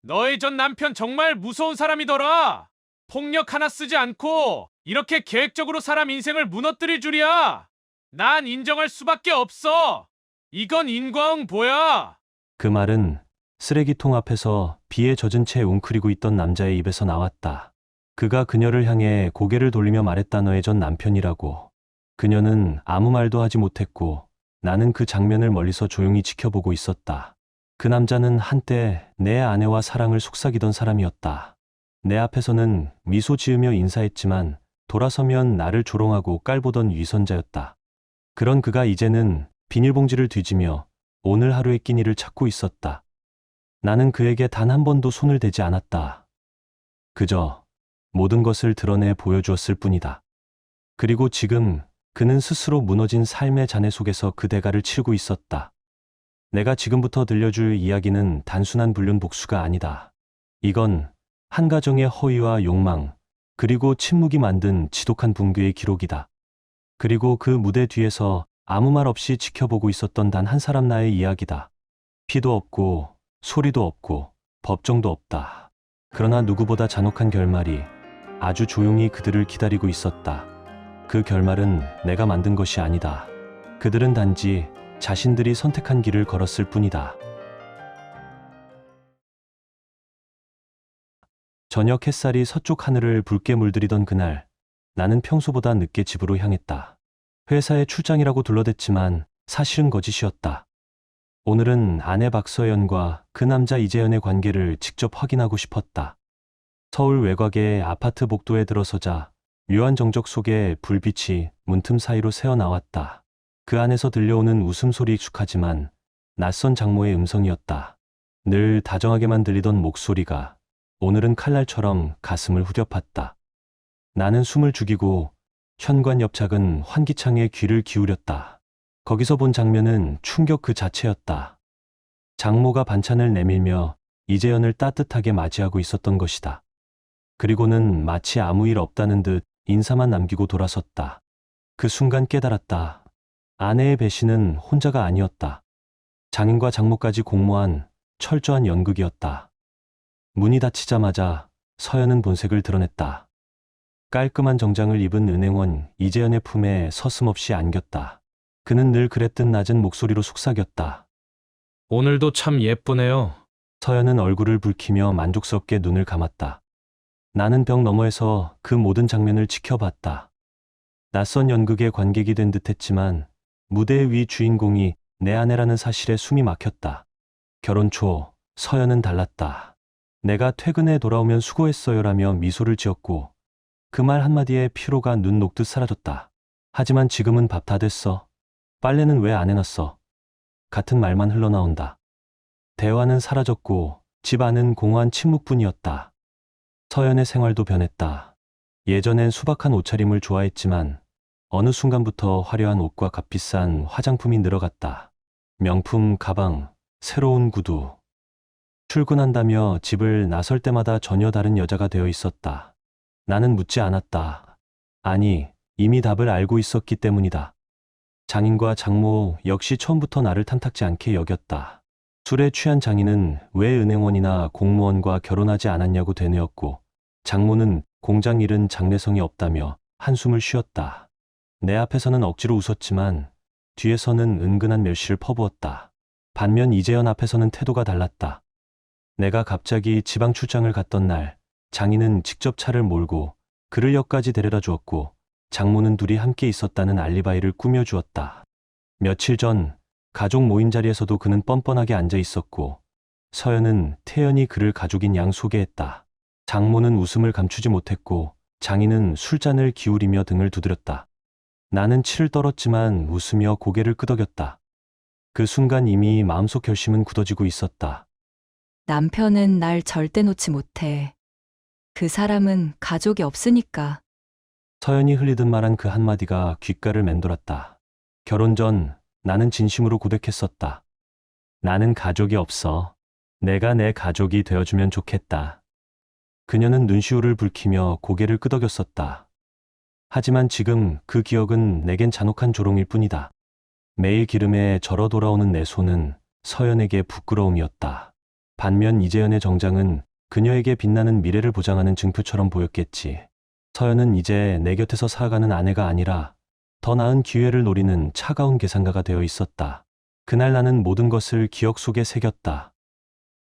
너의 전 남편 정말 무서운 사람이더라. 폭력 하나 쓰지 않고 이렇게 계획적으로 사람 인생을 무너뜨릴 줄이야. 난 인정할 수밖에 없어. 이건 인과응보야. 그 말은 쓰레기통 앞에서 비에 젖은 채 웅크리고 있던 남자의 입에서 나왔다. 그가 그녀를 향해 고개를 돌리며 말했다. 너의 전 남편이라고. 그녀는 아무 말도 하지 못했고 나는 그 장면을 멀리서 조용히 지켜보고 있었다. 그 남자는 한때 내 아내와 사랑을 속삭이던 사람이었다. 내 앞에서는 미소 지으며 인사했지만 돌아서면 나를 조롱하고 깔보던 위선자였다. 그런 그가 이제는 비닐봉지를 뒤지며 오늘 하루의 끼니를 찾고 있었다. 나는 그에게 단 한 번도 손을 대지 않았다. 그저 모든 것을 드러내 보여주었을 뿐이다. 그리고 지금 그는 스스로 무너진 삶의 잔해 속에서 그 대가를 치르고 있었다. 내가 지금부터 들려줄 이야기는 단순한 불륜 복수가 아니다. 이건 한 가정의 허위와 욕망, 그리고 침묵이 만든 지독한 붕괴의 기록이다. 그리고 그 무대 뒤에서 아무 말 없이 지켜보고 있었던 단 한 사람 나의 이야기다. 피도 없고 소리도 없고 법정도 없다. 그러나 누구보다 잔혹한 결말이 아주 조용히 그들을 기다리고 있었다. 그 결말은 내가 만든 것이 아니다. 그들은 단지 자신들이 선택한 길을 걸었을 뿐이다. 저녁 햇살이 서쪽 하늘을 붉게 물들이던 그날, 나는 평소보다 늦게 집으로 향했다. 회사에 출장이라고 둘러댔지만 사실은 거짓이었다. 오늘은 아내 박서연과 그 남자 이재현의 관계를 직접 확인하고 싶었다. 서울 외곽의 아파트 복도에 들어서자 묘한 정적 속에 불빛이 문틈 사이로 새어나왔다. 그 안에서 들려오는 웃음소리 익숙하지만 낯선 장모의 음성이었다. 늘 다정하게만 들리던 목소리가 오늘은 칼날처럼 가슴을 후려팠다. 나는 숨을 죽이고 현관 옆 작은 환기창에 귀를 기울였다. 거기서 본 장면은 충격 그 자체였다. 장모가 반찬을 내밀며 이재현을 따뜻하게 맞이하고 있었던 것이다. 그리고는 마치 아무 일 없다는 듯 인사만 남기고 돌아섰다. 그 순간 깨달았다. 아내의 배신은 혼자가 아니었다. 장인과 장모까지 공모한 철저한 연극이었다. 문이 닫히자마자 서연은 본색을 드러냈다. 깔끔한 정장을 입은 은행원 이재현의 품에 서슴없이 안겼다. 그는 늘 그랬듯 낮은 목소리로 속삭였다. 오늘도 참 예쁘네요. 서연은 얼굴을 붉히며 만족스럽게 눈을 감았다. 나는 벽 너머에서 그 모든 장면을 지켜봤다. 낯선 연극의 관객이 된 듯했지만 무대 위 주인공이 내 아내라는 사실에 숨이 막혔다. 결혼 초 서연은 달랐다. 내가 퇴근해 돌아오면 수고했어요라며 미소를 지었고 그 말 한마디에 피로가 눈 녹듯 사라졌다. 하지만 지금은 밥 다 됐어. 빨래는 왜 안 해놨어? 같은 말만 흘러나온다. 대화는 사라졌고 집 안은 공허한 침묵뿐이었다. 서연의 생활도 변했다. 예전엔 소박한 옷차림을 좋아했지만 어느 순간부터 화려한 옷과 값비싼 화장품이 늘어갔다. 명품 가방, 새로운 구두. 출근한다며 집을 나설 때마다 전혀 다른 여자가 되어 있었다. 나는 묻지 않았다. 아니, 이미 답을 알고 있었기 때문이다. 장인과 장모 역시 처음부터 나를 탐탁지 않게 여겼다. 술에 취한 장인은 왜 은행원이나 공무원과 결혼하지 않았냐고 되뇌었고 장모는 공장 일은 장래성이 없다며 한숨을 쉬었다. 내 앞에서는 억지로 웃었지만 뒤에서는 은근한 멸시를 퍼부었다. 반면 이재현 앞에서는 태도가 달랐다. 내가 갑자기 지방 출장을 갔던 날 장인은 직접 차를 몰고 그를 역까지 데려다 주었고 장모는 둘이 함께 있었다는 알리바이를 꾸며주었다. 며칠 전 가족 모임 자리에서도 그는 뻔뻔하게 앉아 있었고 서연은 태연히 그를 가족인 양 소개했다. 장모는 웃음을 감추지 못했고 장인은 술잔을 기울이며 등을 두드렸다. 나는 치를 떨었지만 웃으며 고개를 끄덕였다. 그 순간 이미 마음속 결심은 굳어지고 있었다. 남편은 날 절대 놓지 못해. 그 사람은 가족이 없으니까. 서연이 흘리듯 말한 그 한마디가 귓가를 맴돌았다. 결혼 전 나는 진심으로 고백했었다. 나는 가족이 없어. 내가 내 가족이 되어주면 좋겠다. 그녀는 눈시울을 붉히며 고개를 끄덕였었다. 하지만 지금 그 기억은 내겐 잔혹한 조롱일 뿐이다. 매일 기름에 절어 돌아오는 내 손은 서연에게 부끄러움이었다. 반면 이재현의 정장은 그녀에게 빛나는 미래를 보장하는 증표처럼 보였겠지. 서연은 이제 내 곁에서 살아가는 아내가 아니라 더 나은 기회를 노리는 차가운 계산가가 되어 있었다. 그날 나는 모든 것을 기억 속에 새겼다.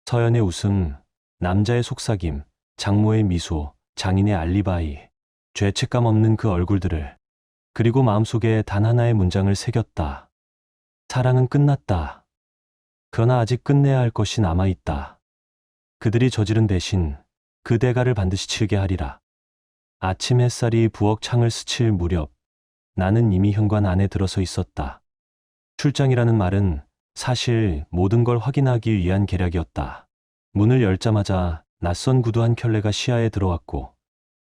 서연의 웃음, 남자의 속삭임, 장모의 미소, 장인의 알리바이, 죄책감 없는 그 얼굴들을, 그리고 마음속에 단 하나의 문장을 새겼다. 사랑은 끝났다. 그러나 아직 끝내야 할 것이 남아있다. 그들이 저지른 배신, 그 대가를 반드시 치르게 하리라. 아침 햇살이 부엌 창을 스칠 무렵 나는 이미 현관 안에 들어서 있었다. 출장이라는 말은 사실 모든 걸 확인하기 위한 계략이었다. 문을 열자마자 낯선 구두 한 켤레가 시야에 들어왔고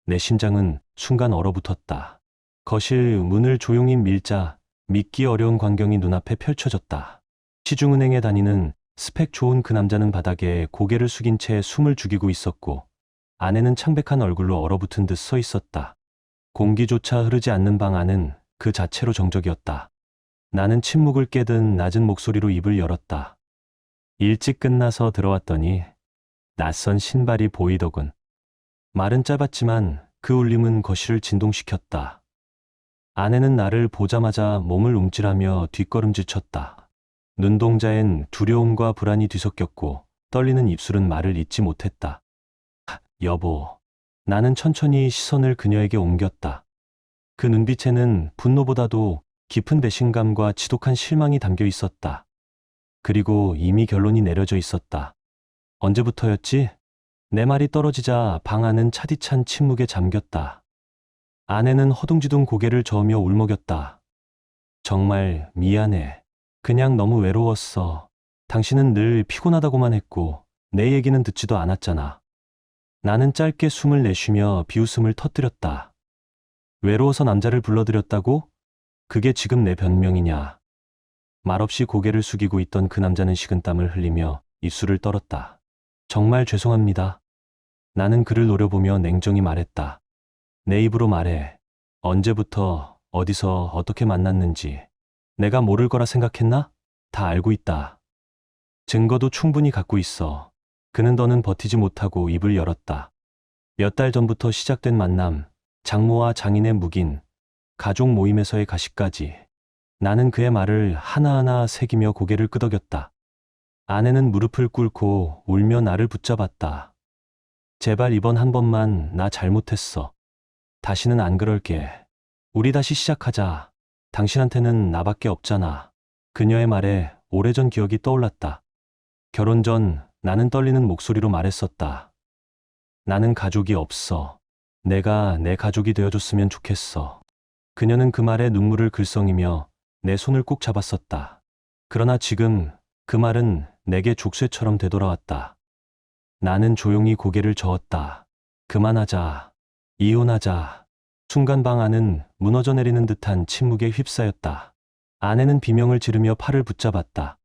내 심장은 순간 얼어붙었다. 거실 문을 조용히 밀자 믿기 어려운 광경이 눈앞에 펼쳐졌다. 시중은행에 다니는 스펙 좋은 그 남자는 바닥에 고개를 숙인 채 숨을 죽이고 있었고 아내는 창백한 얼굴로 얼어붙은 듯 서 있었다. 공기조차 흐르지 않는 방 안은 그 자체로 정적이었다. 나는 침묵을 깨든 낮은 목소리로 입을 열었다. 일찍 끝나서 들어왔더니 낯선 신발이 보이더군. 말은 짧았지만 그 울림은 거실을 진동시켰다. 아내는 나를 보자마자 몸을 움찔하며 뒷걸음질 쳤다. 눈동자엔 두려움과 불안이 뒤섞였고 떨리는 입술은 말을 잇지 못했다. 여보. 나는 천천히 시선을 그녀에게 옮겼다. 그 눈빛에는 분노보다도 깊은 배신감과 지독한 실망이 담겨 있었다. 그리고 이미 결론이 내려져 있었다. 언제부터였지? 내 말이 떨어지자 방 안은 차디찬 침묵에 잠겼다. 아내는 허둥지둥 고개를 저으며 울먹였다. 정말 미안해. 그냥 너무 외로웠어. 당신은 늘 피곤하다고만 했고 내 얘기는 듣지도 않았잖아. 나는 짧게 숨을 내쉬며 비웃음을 터뜨렸다. 외로워서 남자를 불러들였다고? 그게 지금 내 변명이냐? 말없이 고개를 숙이고 있던 그 남자는 식은땀을 흘리며 입술을 떨었다. 정말 죄송합니다. 나는 그를 노려보며 냉정히 말했다. 내 입으로 말해. 언제부터, 어디서, 어떻게 만났는지. 내가 모를 거라 생각했나? 다 알고 있다. 증거도 충분히 갖고 있어. 그는 더는 버티지 못하고 입을 열었다. 몇 달 전부터 시작된 만남, 장모와 장인의 묵인, 가족 모임에서의 가식까지. 나는 그의 말을 하나하나 새기며 고개를 끄덕였다. 아내는 무릎을 꿇고 울며 나를 붙잡았다. 제발 이번 한 번만 나 잘못했어. 다시는 안 그럴게. 우리 다시 시작하자. 당신한테는 나밖에 없잖아. 그녀의 말에 오래전 기억이 떠올랐다. 결혼 전 나는 떨리는 목소리로 말했었다. 나는 가족이 없어. 내가 내 가족이 되어줬으면 좋겠어. 그녀는 그 말에 눈물을 글썽이며 내 손을 꼭 잡았었다. 그러나 지금 그 말은 내게 족쇄처럼 되돌아왔다. 나는 조용히 고개를 저었다. 그만하자. 이혼하자. 순간 방 안은 무너져 내리는 듯한 침묵에 휩싸였다. 아내는 비명을 지르며 팔을 붙잡았다.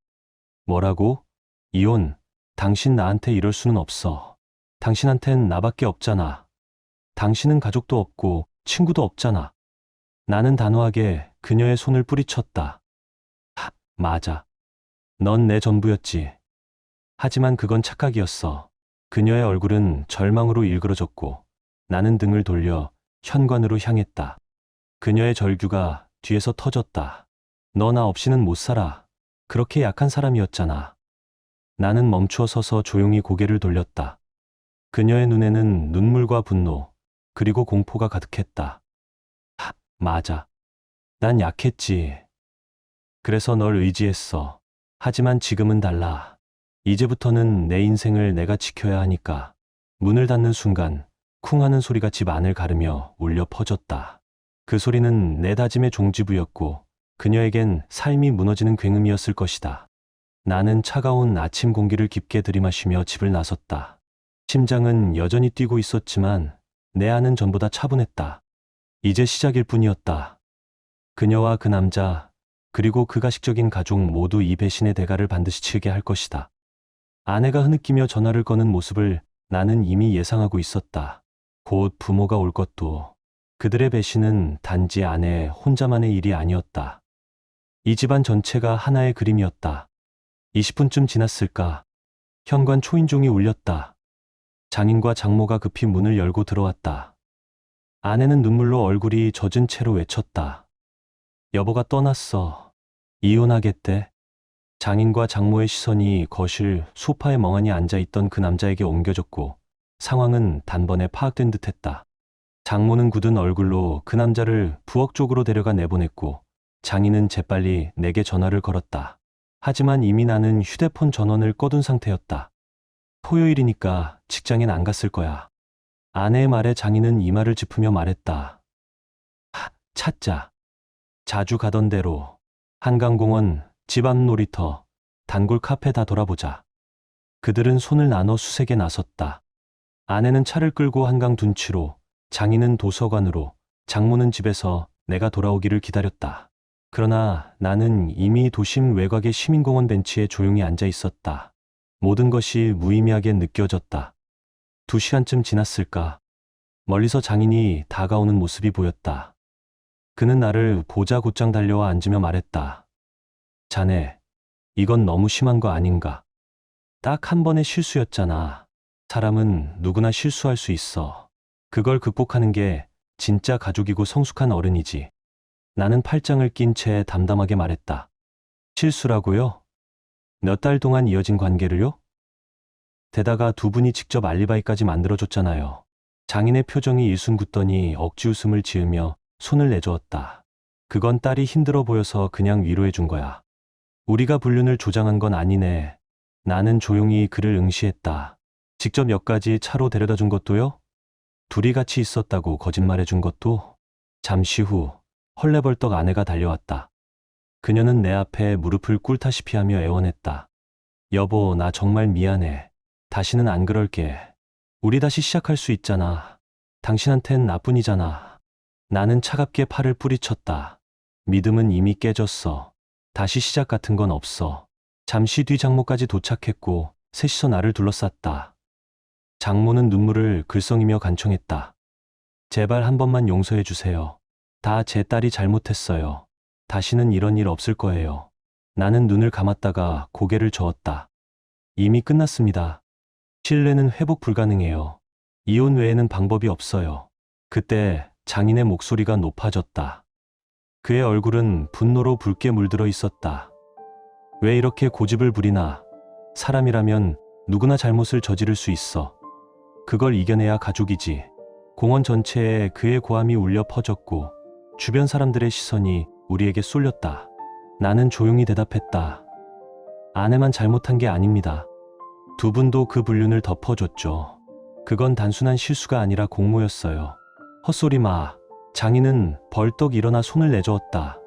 뭐라고? 이혼. 당신 나한테 이럴 수는 없어. 당신한텐 나밖에 없잖아. 당신은 가족도 없고 친구도 없잖아. 나는 단호하게 그녀의 손을 뿌리쳤다. 맞아. 넌 내 전부였지. 하지만 그건 착각이었어. 그녀의 얼굴은 절망으로 일그러졌고 나는 등을 돌려 현관으로 향했다. 그녀의 절규가 뒤에서 터졌다. 너 나 없이는 못 살아. 그렇게 약한 사람이었잖아. 나는 멈추어 서서 조용히 고개를 돌렸다. 그녀의 눈에는 눈물과 분노, 그리고 공포가 가득했다. 맞아. 난 약했지. 그래서 널 의지했어. 하지만 지금은 달라. 이제부터는 내 인생을 내가 지켜야 하니까. 문을 닫는 순간 쿵 하는 소리가 집 안을 가르며 울려 퍼졌다. 그 소리는 내 다짐의 종지부였고 그녀에겐 삶이 무너지는 굉음이었을 것이다. 나는 차가운 아침 공기를 깊게 들이마시며 집을 나섰다. 심장은 여전히 뛰고 있었지만 내 안은 전보다 차분했다. 이제 시작일 뿐이었다. 그녀와 그 남자, 그리고 그 가식적인 가족 모두 이 배신의 대가를 반드시 치르게 할 것이다. 아내가 흐느끼며 전화를 거는 모습을 나는 이미 예상하고 있었다. 곧 부모가 올 것도. 그들의 배신은 단지 아내 혼자만의 일이 아니었다. 이 집안 전체가 하나의 그림이었다. 20분쯤 지났을까? 현관 초인종이 울렸다. 장인과 장모가 급히 문을 열고 들어왔다. 아내는 눈물로 얼굴이 젖은 채로 외쳤다. 여보가 떠났어. 이혼하겠대. 장인과 장모의 시선이 거실 소파에 멍하니 앉아있던 그 남자에게 옮겨졌고 상황은 단번에 파악된 듯했다. 장모는 굳은 얼굴로 그 남자를 부엌 쪽으로 데려가 내보냈고 장인은 재빨리 내게 전화를 걸었다. 하지만 이미 나는 휴대폰 전원을 꺼둔 상태였다. 토요일이니까 직장엔 안 갔을 거야. 아내의 말에 장인은 이마를 짚으며 말했다. 찾자. 자주 가던 대로 한강공원, 집 앞 놀이터, 단골 카페 다 돌아보자. 그들은 손을 나눠 수색에 나섰다. 아내는 차를 끌고 한강 둔치로, 장인은 도서관으로, 장모는 집에서 내가 돌아오기를 기다렸다. 그러나 나는 이미 도심 외곽의 시민공원 벤치에 조용히 앉아 있었다. 모든 것이 무의미하게 느껴졌다. 2시간쯤 지났을까? 멀리서 장인이 다가오는 모습이 보였다. 그는 나를 보자 곧장 달려와 앉으며 말했다. 자네, 이건 너무 심한 거 아닌가? 딱 한 번의 실수였잖아. 사람은 누구나 실수할 수 있어. 그걸 극복하는 게 진짜 가족이고 성숙한 어른이지. 나는 팔짱을 낀 채 담담하게 말했다. 실수라고요? 몇 달 동안 이어진 관계를요? 게다가 두 분이 직접 알리바이까지 만들어줬잖아요. 장인의 표정이 일순굳더니 억지 웃음을 지으며 손을 내저었다. 그건 딸이 힘들어 보여서 그냥 위로해 준 거야. 우리가 불륜을 조장한 건 아니네. 나는 조용히 그를 응시했다. 직접 역까지 차로 데려다 준 것도요? 둘이 같이 있었다고 거짓말해 준 것도? 잠시 후 헐레벌떡 아내가 달려왔다. 그녀는 내 앞에 무릎을 꿇다시피 하며 애원했다. 여보, 나 정말 미안해. 다시는 안 그럴게. 우리 다시 시작할 수 있잖아. 당신한텐 나뿐이잖아. 나는 차갑게 팔을 뿌리쳤다. 믿음은 이미 깨졌어. 다시 시작 같은 건 없어. 잠시 뒤 장모까지 도착했고 셋이서 나를 둘러쌌다. 장모는 눈물을 글썽이며 간청했다. 제발 한 번만 용서해 주세요. 다 제 딸이 잘못했어요. 다시는 이런 일 없을 거예요. 나는 눈을 감았다가 고개를 저었다. 이미 끝났습니다. 신뢰는 회복 불가능해요. 이혼 외에는 방법이 없어요. 그때 장인의 목소리가 높아졌다. 그의 얼굴은 분노로 붉게 물들어 있었다. 왜 이렇게 고집을 부리나? 사람이라면 누구나 잘못을 저지를 수 있어. 그걸 이겨내야 가족이지. 공원 전체에 그의 고함이 울려 퍼졌고 주변 사람들의 시선이 우리에게 쏠렸다. 나는 조용히 대답했다. 아내만 잘못한 게 아닙니다. 두 분도 그 불륜을 덮어줬죠. 그건 단순한 실수가 아니라 공모였어요. 헛소리 마. 장인은 벌떡 일어나 손을 내저었다.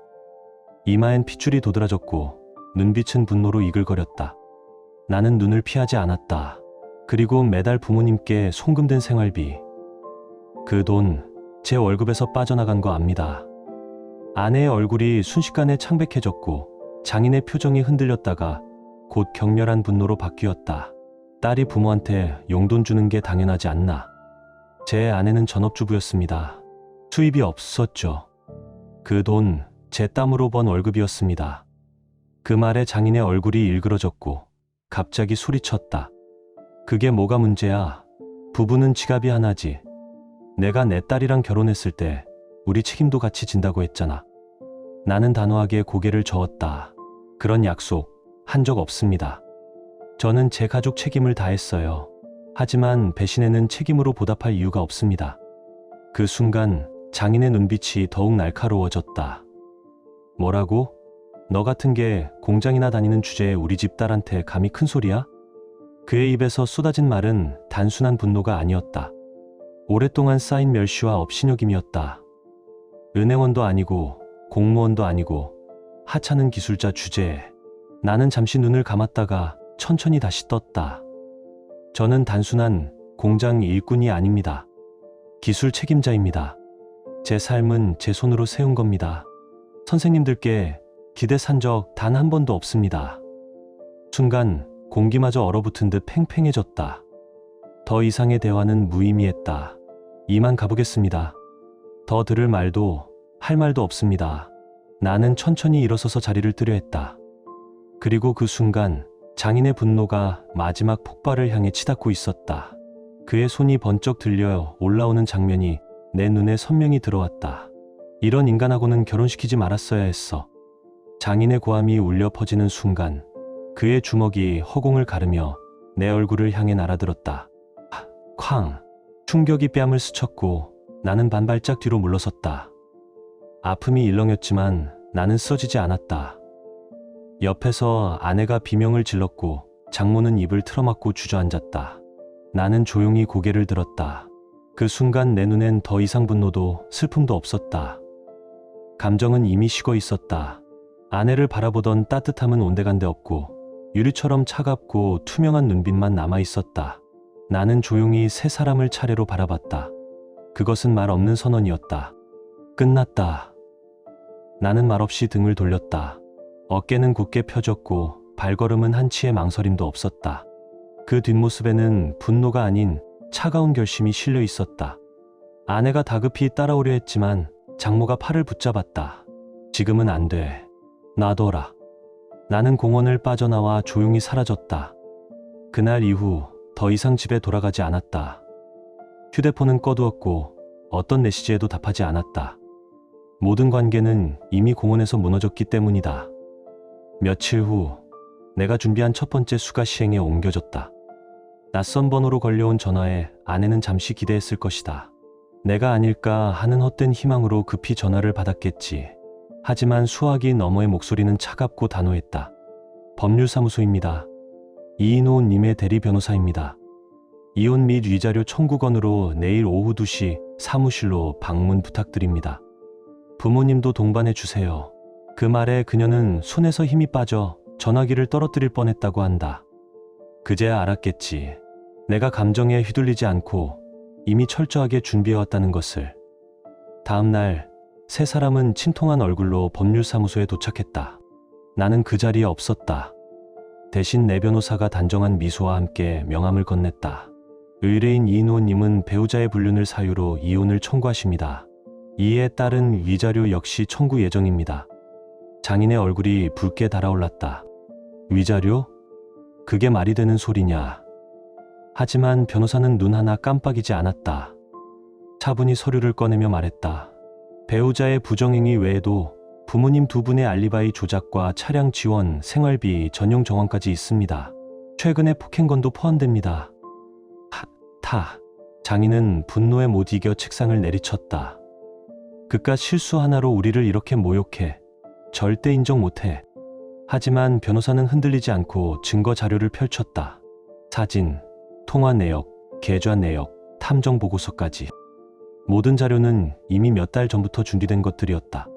이마엔 핏줄이 도드라졌고 눈빛은 분노로 이글거렸다. 나는 눈을 피하지 않았다. 그리고 매달 부모님께 송금된 생활비. 그 돈 제 월급에서 빠져나간 거 압니다. 아내의 얼굴이 순식간에 창백해졌고 장인의 표정이 흔들렸다가 곧 격렬한 분노로 바뀌었다. 딸이 부모한테 용돈 주는 게 당연하지 않나. 제 아내는 전업주부였습니다. 수입이 없었죠. 그 돈 제 땀으로 번 월급이었습니다. 그 말에 장인의 얼굴이 일그러졌고 갑자기 소리쳤다. 그게 뭐가 문제야? 부부는 지갑이 하나지. 내가 내 딸이랑 결혼했을 때 우리 책임도 같이 진다고 했잖아. 나는 단호하게 고개를 저었다. 그런 약속 한 적 없습니다. 저는 제 가족 책임을 다했어요. 하지만 배신에는 책임으로 보답할 이유가 없습니다. 그 순간 장인의 눈빛이 더욱 날카로워졌다. 뭐라고? 너 같은 게 공장이나 다니는 주제에 우리 집 딸한테 감히 큰 소리야? 그의 입에서 쏟아진 말은 단순한 분노가 아니었다. 오랫동안 쌓인 멸시와 업신여김이었다. 은행원도 아니고 공무원도 아니고 하찮은 기술자 주제에. 나는 잠시 눈을 감았다가 천천히 다시 떴다. 저는 단순한 공장 일꾼이 아닙니다. 기술 책임자입니다. 제 삶은 제 손으로 세운 겁니다. 선생님들께 기대 산 적 단 한 번도 없습니다. 순간 공기마저 얼어붙은 듯 팽팽해졌다. 더 이상의 대화는 무의미했다. 이만 가보겠습니다. 더 들을 말도 할 말도 없습니다. 나는 천천히 일어서서 자리를 뜨려 했다. 그리고 그 순간 장인의 분노가 마지막 폭발을 향해 치닫고 있었다. 그의 손이 번쩍 들려 올라오는 장면이 내 눈에 선명히 들어왔다. 이런 인간하고는 결혼시키지 말았어야 했어. 장인의 고함이 울려 퍼지는 순간 그의 주먹이 허공을 가르며 내 얼굴을 향해 날아들었다. 쾅! 충격이 뺨을 스쳤고 나는 반발짝 뒤로 물러섰다. 아픔이 일렁였지만 나는 쓰러지지 않았다. 옆에서 아내가 비명을 질렀고 장모는 입을 틀어막고 주저앉았다. 나는 조용히 고개를 들었다. 그 순간 내 눈엔 더 이상 분노도 슬픔도 없었다. 감정은 이미 식어 있었다. 아내를 바라보던 따뜻함은 온데간데 없고 유리처럼 차갑고 투명한 눈빛만 남아 있었다. 나는 조용히 세 사람을 차례로 바라봤다. 그것은 말 없는 선언이었다. 끝났다. 나는 말없이 등을 돌렸다. 어깨는 굳게 펴졌고 발걸음은 한치의 망설임도 없었다. 그 뒷모습에는 분노가 아닌 차가운 결심이 실려 있었다. 아내가 다급히 따라오려 했지만 장모가 팔을 붙잡았다. 지금은 안 돼. 놔둬라. 나는 공원을 빠져나와 조용히 사라졌다. 그날 이후 더 이상 집에 돌아가지 않았다. 휴대폰은 꺼두었고 어떤 메시지에도 답하지 않았다. 모든 관계는 이미 공원에서 무너졌기 때문이다. 며칠 후 내가 준비한 첫 번째 수가 시행에 옮겨졌다. 낯선 번호로 걸려온 전화에 아내는 잠시 기대했을 것이다. 내가 아닐까 하는 헛된 희망으로 급히 전화를 받았겠지. 하지만 수화기 너머의 목소리는 차갑고 단호했다. 법률사무소입니다. 이인호님의 대리 변호사입니다. 이혼 및 위자료 청구건으로 내일 오후 2시 사무실로 방문 부탁드립니다. 부모님도 동반해 주세요. 그 말에 그녀는 손에서 힘이 빠져 전화기를 떨어뜨릴 뻔했다고 한다. 그제야 알았겠지. 내가 감정에 휘둘리지 않고 이미 철저하게 준비해왔다는 것을. 다음 날 세 사람은 침통한 얼굴로 법률사무소에 도착했다. 나는 그 자리에 없었다. 대신 내 변호사가 단정한 미소와 함께 명함을 건넸다. 의뢰인 이인호님은 배우자의 불륜을 사유로 이혼을 청구하십니다. 이에 따른 위자료 역시 청구 예정입니다. 장인의 얼굴이 붉게 달아올랐다. 위자료? 그게 말이 되는 소리냐. 하지만 변호사는 눈 하나 깜빡이지 않았다. 차분히 서류를 꺼내며 말했다. 배우자의 부정행위 외에도 부모님 두 분의 알리바이 조작과 차량 지원, 생활비, 전용 정황까지 있습니다. 최근의 폭행건도 포함됩니다. 장인은 분노에 못 이겨 책상을 내리쳤다. 그깟 실수 하나로 우리를 이렇게 모욕해. 절대 인정 못해. 하지만 변호사는 흔들리지 않고 증거 자료를 펼쳤다. 사진, 통화 내역, 계좌 내역, 탐정 보고서까지. 모든 자료는 이미 몇 달 전부터 준비된 것들이었다.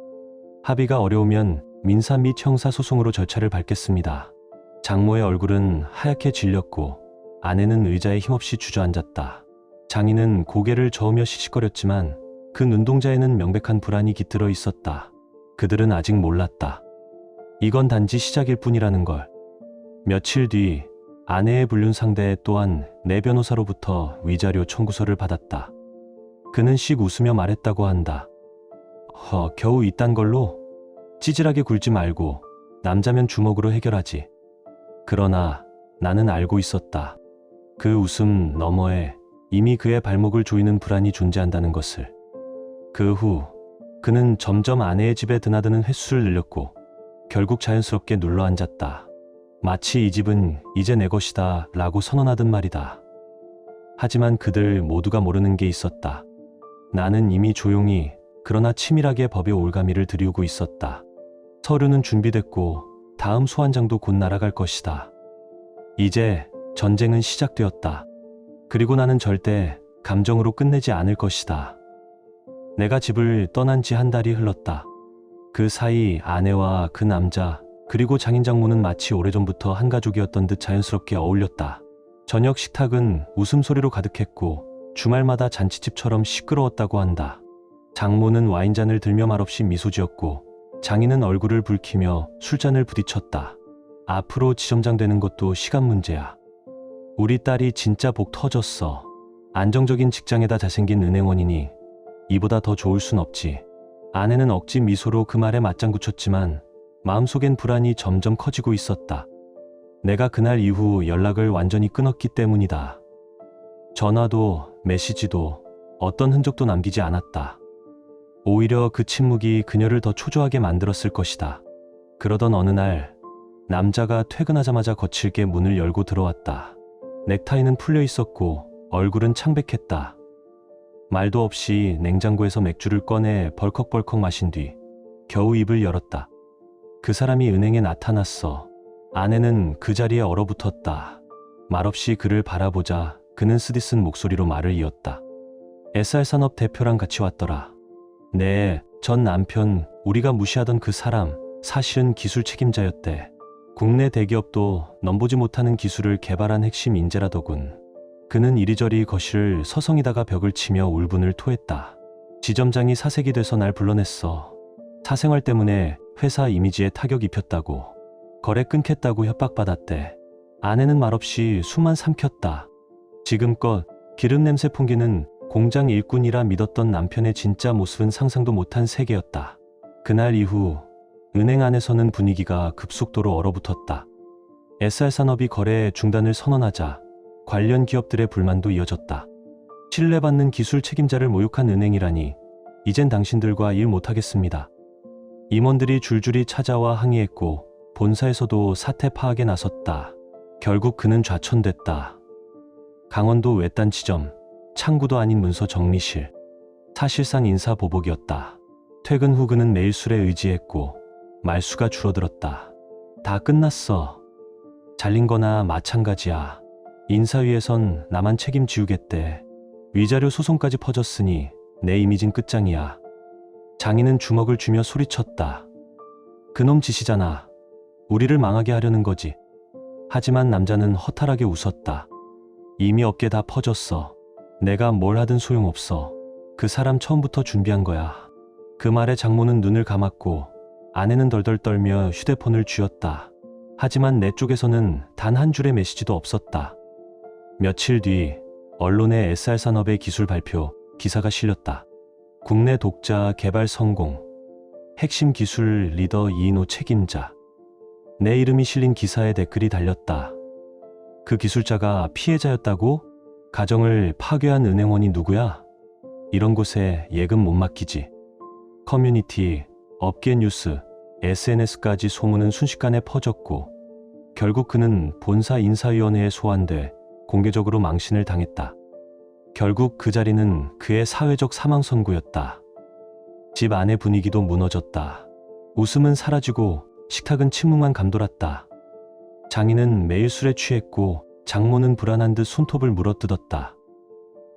합의가 어려우면 민사 및 형사 소송으로 절차를 밟겠습니다. 장모의 얼굴은 하얗게 질렸고 아내는 의자에 힘없이 주저앉았다. 장인은 고개를 저으며 시시거렸지만 그 눈동자에는 명백한 불안이 깃들어 있었다. 그들은 아직 몰랐다. 이건 단지 시작일 뿐이라는 걸. 며칠 뒤 아내의 불륜 상대 또한 내 변호사로부터 위자료 청구서를 받았다. 그는 씩 웃으며 말했다고 한다. 겨우 이딴 걸로? 찌질하게 굴지 말고 남자면 주먹으로 해결하지. 그러나 나는 알고 있었다. 그 웃음 너머에 이미 그의 발목을 조이는 불안이 존재한다는 것을. 그 후 그는 점점 아내의 집에 드나드는 횟수를 늘렸고 결국 자연스럽게 눌러앉았다. 마치 이 집은 이제 내 것이다 라고 선언하듯 말이다. 하지만 그들 모두가 모르는 게 있었다. 나는 이미 조용히 그러나 치밀하게 법의 올가미를 들이우고 있었다. 서류는 준비됐고 다음 소환장도 곧 날아갈 것이다. 이제 전쟁은 시작되었다. 그리고 나는 절대 감정으로 끝내지 않을 것이다. 내가 집을 떠난 지 한 달이 흘렀다. 그 사이 아내와 그 남자 그리고 장인 장모는 마치 오래전부터 한 가족이었던 듯 자연스럽게 어울렸다. 저녁 식탁은 웃음소리로 가득했고 주말마다 잔치집처럼 시끄러웠다고 한다. 장모는 와인잔을 들며 말없이 미소 지었고 장인은 얼굴을 붉히며 술잔을 부딪혔다. 앞으로 지점장되는 것도 시간 문제야. 우리 딸이 진짜 복 터졌어. 안정적인 직장에다 잘생긴 은행원이니 이보다 더 좋을 순 없지. 아내는 억지 미소로 그 말에 맞장구 쳤지만 마음속엔 불안이 점점 커지고 있었다. 내가 그날 이후 연락을 완전히 끊었기 때문이다. 전화도 메시지도 어떤 흔적도 남기지 않았다. 오히려 그 침묵이 그녀를 더 초조하게 만들었을 것이다. 그러던 어느 날 남자가 퇴근하자마자 거칠게 문을 열고 들어왔다. 넥타이는 풀려 있었고 얼굴은 창백했다. 말도 없이 냉장고에서 맥주를 꺼내 벌컥벌컥 마신 뒤 겨우 입을 열었다. 그 사람이 은행에 나타났어. 아내는 그 자리에 얼어붙었다. 말없이 그를 바라보자 그는 쓰디쓴 목소리로 말을 이었다. SR산업 대표랑 같이 왔더라. 네, 전 남편, 우리가 무시하던 그 사람, 사실은 기술 책임자였대. 국내 대기업도 넘보지 못하는 기술을 개발한 핵심 인재라더군. 그는 이리저리 거실을 서성이다가 벽을 치며 울분을 토했다. 지점장이 사색이 돼서 날 불러냈어. 사생활 때문에 회사 이미지에 타격 입혔다고. 거래 끊겠다고 협박받았대. 아내는 말없이 숨만 삼켰다. 지금껏 기름 냄새 풍기는 공장 일꾼이라 믿었던 남편의 진짜 모습은 상상도 못한 세계였다. 그날 이후 은행 안에서는 분위기가 급속도로 얼어붙었다. SR산업이 거래 중단을 선언하자 관련 기업들의 불만도 이어졌다. 신뢰받는 기술 책임자를 모욕한 은행이라니 이젠 당신들과 일 못하겠습니다. 임원들이 줄줄이 찾아와 항의했고 본사에서도 사태 파악에 나섰다. 결국 그는 좌천됐다. 강원도 외딴 지점, 창구도 아닌 문서 정리실. 사실상 인사보복이었다. 퇴근 후 그는 매일 술에 의지했고 말수가 줄어들었다. 다 끝났어. 잘린 거나 마찬가지야. 인사위에선 나만 책임지우겠대. 위자료 소송까지 퍼졌으니 내 이미진 끝장이야. 장인은 주먹을 쥐며 소리쳤다. 그놈 짓이잖아. 우리를 망하게 하려는 거지. 하지만 남자는 허탈하게 웃었다. 이미 업계 다 퍼졌어. 내가 뭘 하든 소용없어. 그 사람 처음부터 준비한 거야. 그 말에 장모는 눈을 감았고 아내는 덜덜 떨며 휴대폰을 쥐었다. 하지만 내 쪽에서는 단 한 줄의 메시지도 없었다. 며칠 뒤 언론에 SR산업의 기술 발표 기사가 실렸다. 국내 독자 개발 성공. 핵심 기술 리더 이인호 책임자. 내 이름이 실린 기사에 댓글이 달렸다. 그 기술자가 피해자였다고? 가정을 파괴한 은행원이 누구야? 이런 곳에 예금 못 맡기지. 커뮤니티, 업계 뉴스, SNS까지 소문은 순식간에 퍼졌고 결국 그는 본사 인사위원회에 소환돼 공개적으로 망신을 당했다. 결국 그 자리는 그의 사회적 사망 선고였다. 집 안의 분위기도 무너졌다. 웃음은 사라지고 식탁은 침묵만 감돌았다. 장인은 매일 술에 취했고 장모는 불안한 듯 손톱을 물어뜯었다.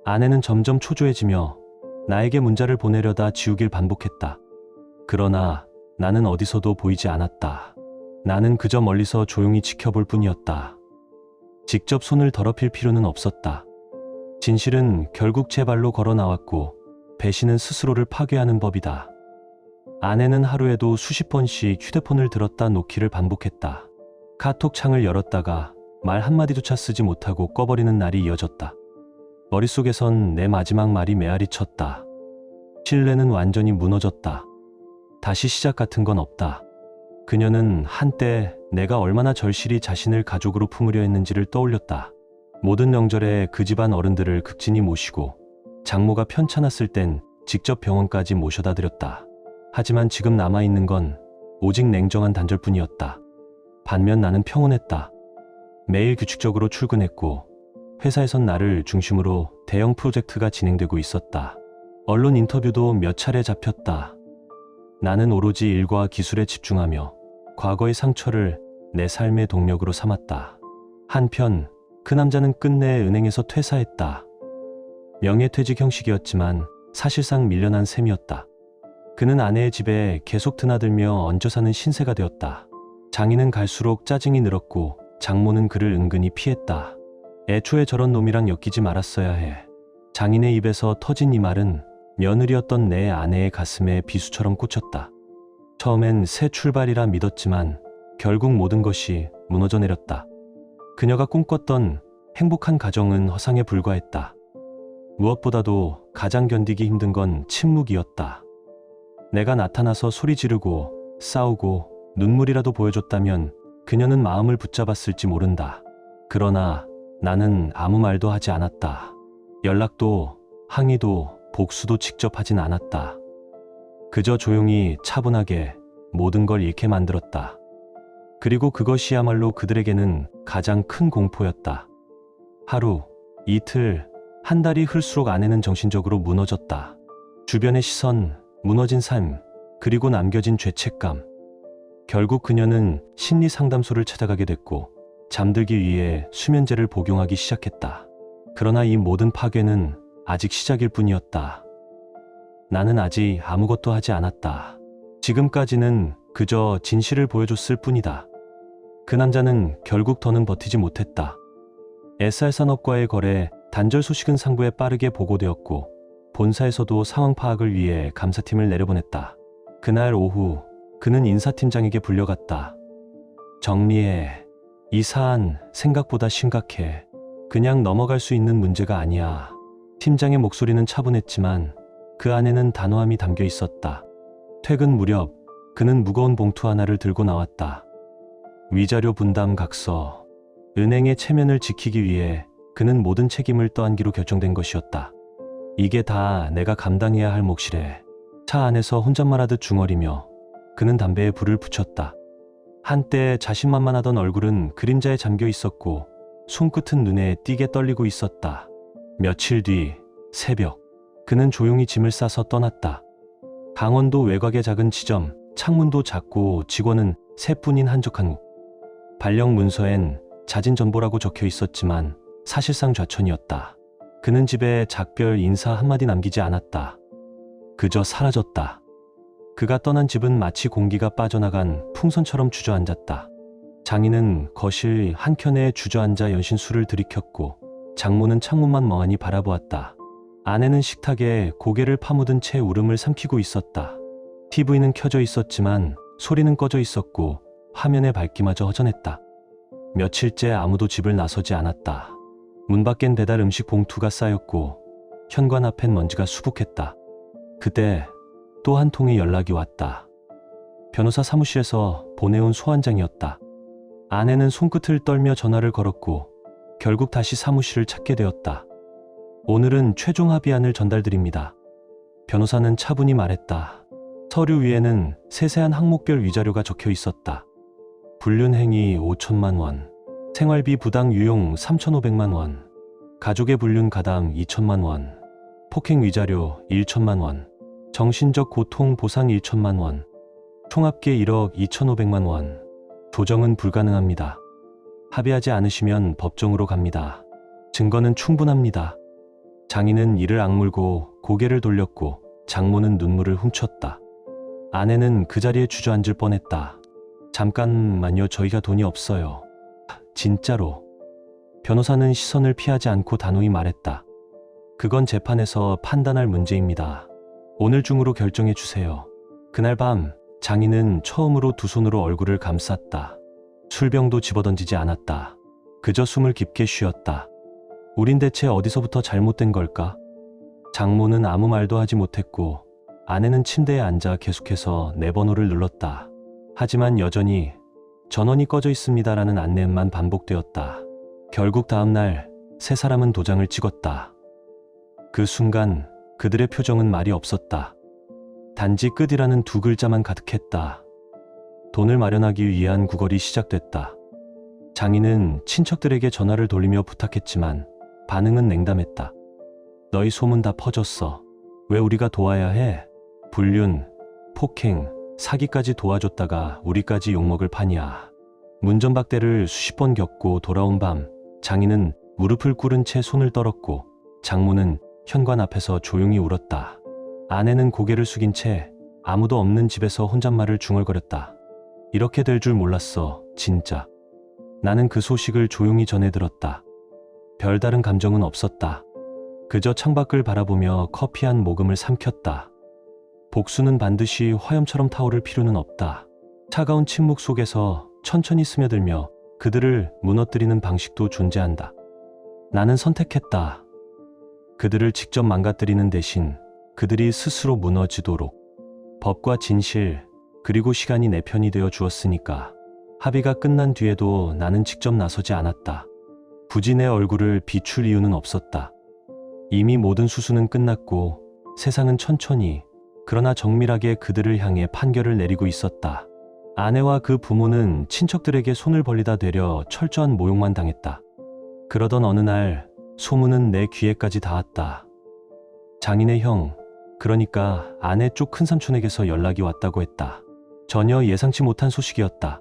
아내는 점점 초조해지며 나에게 문자를 보내려다 지우길 반복했다. 그러나 나는 어디서도 보이지 않았다. 나는 그저 멀리서 조용히 지켜볼 뿐이었다. 직접 손을 더럽힐 필요는 없었다. 진실은 결국 제 발로 걸어 나왔고 배신은 스스로를 파괴하는 법이다. 아내는 하루에도 수십 번씩 휴대폰을 들었다 놓기를 반복했다. 카톡 창을 열었다가 말 한마디조차 쓰지 못하고 꺼버리는 날이 이어졌다. 머릿속에선 내 마지막 말이 메아리 쳤다. 신뢰는 완전히 무너졌다. 다시 시작 같은 건 없다. 그녀는 한때 내가 얼마나 절실히 자신을 가족으로 품으려 했는지를 떠올렸다. 모든 명절에 그 집안 어른들을 극진히 모시고 장모가 편찮았을 땐 직접 병원까지 모셔다 드렸다. 하지만 지금 남아있는 건 오직 냉정한 단절뿐이었다. 반면 나는 평온했다. 매일 규칙적으로 출근했고 회사에선 나를 중심으로 대형 프로젝트가 진행되고 있었다. 언론 인터뷰도 몇 차례 잡혔다. 나는 오로지 일과 기술에 집중하며 과거의 상처를 내 삶의 동력으로 삼았다. 한편 그 남자는 끝내 은행에서 퇴사했다. 명예퇴직 형식이었지만 사실상 밀려난 셈이었다. 그는 아내의 집에 계속 드나들며 얹어 사는 신세가 되었다. 장인은 갈수록 짜증이 늘었고 장모는 그를 은근히 피했다. 애초에 저런 놈이랑 엮이지 말았어야 해. 장인의 입에서 터진 이 말은 며느리였던 내 아내의 가슴에 비수처럼 꽂혔다. 처음엔 새 출발이라 믿었지만 결국 모든 것이 무너져 내렸다. 그녀가 꿈꿨던 행복한 가정은 허상에 불과했다. 무엇보다도 가장 견디기 힘든 건 침묵이었다. 내가 나타나서 소리 지르고 싸우고 눈물이라도 보여줬다면 그녀는 마음을 붙잡았을지 모른다. 그러나 나는 아무 말도 하지 않았다. 연락도, 항의도, 복수도 직접 하진 않았다. 그저 조용히 차분하게 모든 걸 잃게 만들었다. 그리고 그것이야말로 그들에게는 가장 큰 공포였다. 하루, 이틀, 한 달이 흘수록 아내는 정신적으로 무너졌다. 주변의 시선, 무너진 삶, 그리고 남겨진 죄책감. 결국 그녀는 심리 상담소를 찾아가게 됐고 잠들기 위해 수면제를 복용하기 시작했다. 그러나 이 모든 파괴는 아직 시작일 뿐이었다. 나는 아직 아무것도 하지 않았다. 지금까지는 그저 진실을 보여줬을 뿐이다. 그 남자는 결국 더는 버티지 못했다. SR 산업과의 거래, 단절 소식은 상부에 빠르게 보고되었고 본사에서도 상황 파악을 위해 감사팀을 내려보냈다. 그날 오후 그는 인사팀장에게 불려갔다. 정리해. 이 사안 생각보다 심각해. 그냥 넘어갈 수 있는 문제가 아니야. 팀장의 목소리는 차분했지만 그 안에는 단호함이 담겨 있었다. 퇴근 무렵 그는 무거운 봉투 하나를 들고 나왔다. 위자료 분담 각서. 은행의 체면을 지키기 위해 그는 모든 책임을 떠안기로 결정된 것이었다. 이게 다 내가 감당해야 할 몫이래. 차 안에서 혼잣말하듯 중얼이며 그는 담배에 불을 붙였다. 한때 자신만만하던 얼굴은 그림자에 잠겨 있었고 손끝은 눈에 띄게 떨리고 있었다. 며칠 뒤 새벽 그는 조용히 짐을 싸서 떠났다. 강원도 외곽의 작은 지점, 창문도 작고 직원은 셋뿐인 한적한 곳. 발령 문서엔 자진 전보라고 적혀 있었지만 사실상 좌천이었다. 그는 집에 작별 인사 한마디 남기지 않았다. 그저 사라졌다. 그가 떠난 집은 마치 공기가 빠져나간 풍선처럼 주저앉았다. 장인은 거실 한켠에 주저앉아 연신 술을 들이켰고 장모는 창문만 멍하니 바라보았다. 아내는 식탁에 고개를 파묻은 채 울음을 삼키고 있었다. TV는 켜져 있었지만 소리는 꺼져 있었고 화면의 밝기마저 허전했다. 며칠째 아무도 집을 나서지 않았다. 문 밖엔 배달 음식 봉투가 쌓였고 현관 앞엔 먼지가 수북했다. 그때 또 한 통의 연락이 왔다. 변호사 사무실에서 보내온 소환장이었다. 아내는 손끝을 떨며 전화를 걸었고 결국 다시 사무실을 찾게 되었다. 오늘은 최종 합의안을 전달드립니다. 변호사는 차분히 말했다. 서류 위에는 세세한 항목별 위자료가 적혀 있었다. 불륜행위 5천만 원, 생활비 부당 유용 3,500만 원, 가족의 불륜 가담 2천만 원, 폭행 위자료 1천만 원, 정신적 고통 보상 1천만 원, 총합계 1억 2,500만 원. 조정은 불가능합니다. 합의하지 않으시면 법정으로 갑니다. 증거는 충분합니다. 장인은 이를 악물고 고개를 돌렸고 장모는 눈물을 훔쳤다. 아내는 그 자리에 주저앉을 뻔했다. 잠깐만요, 저희가 돈이 없어요. 진짜로. 변호사는 시선을 피하지 않고 단호히 말했다. 그건 재판에서 판단할 문제입니다. 오늘 중으로 결정해 주세요. 그날 밤 장인은 처음으로 두 손으로 얼굴을 감쌌다. 술병도 집어던지지 않았다. 그저 숨을 깊게 쉬었다. 우린 대체 어디서부터 잘못된 걸까? 장모는 아무 말도 하지 못했고 아내는 침대에 앉아 계속해서 내 번호를 눌렀다. 하지만 여전히 전원이 꺼져 있습니다라는 안내음만 반복되었다. 결국 다음날 세 사람은 도장을 찍었다. 그 순간 그들의 표정은 말이 없었다. 단지 끝이라는 두 글자만 가득했다. 돈을 마련하기 위한 구걸이 시작됐다. 장인은 친척들에게 전화를 돌리며 부탁했지만 반응은 냉담했다. 너희 소문 다 퍼졌어. 왜 우리가 도와야 해? 불륜, 폭행, 사기까지 도와줬다가 우리까지 욕먹을 판이야. 문전박대를 수십 번 겪고 돌아온 밤 장인은 무릎을 꿇은 채 손을 떨었고 장모는 현관 앞에서 조용히 울었다. 아내는 고개를 숙인 채 아무도 없는 집에서 혼잣말을 중얼거렸다. 이렇게 될 줄 몰랐어, 진짜. 나는 그 소식을 조용히 전해 들었다. 별다른 감정은 없었다. 그저 창밖을 바라보며 커피 한 모금을 삼켰다. 복수는 반드시 화염처럼 타오를 필요는 없다. 차가운 침묵 속에서 천천히 스며들며 그들을 무너뜨리는 방식도 존재한다. 나는 선택했다. 그들을 직접 망가뜨리는 대신 그들이 스스로 무너지도록. 법과 진실, 그리고 시간이 내 편이 되어 주었으니까. 합의가 끝난 뒤에도 나는 직접 나서지 않았다. 굳이 내 얼굴을 비출 이유는 없었다. 이미 모든 수순은 끝났고 세상은 천천히 그러나 정밀하게 그들을 향해 판결을 내리고 있었다. 아내와 그 부모는 친척들에게 손을 벌리다 되려 철저한 모욕만 당했다. 그러던 어느 날 소문은 내 귀에까지 닿았다. 장인의 형, 그러니까 아내 쪽 큰삼촌에게서 연락이 왔다고 했다. 전혀 예상치 못한 소식이었다.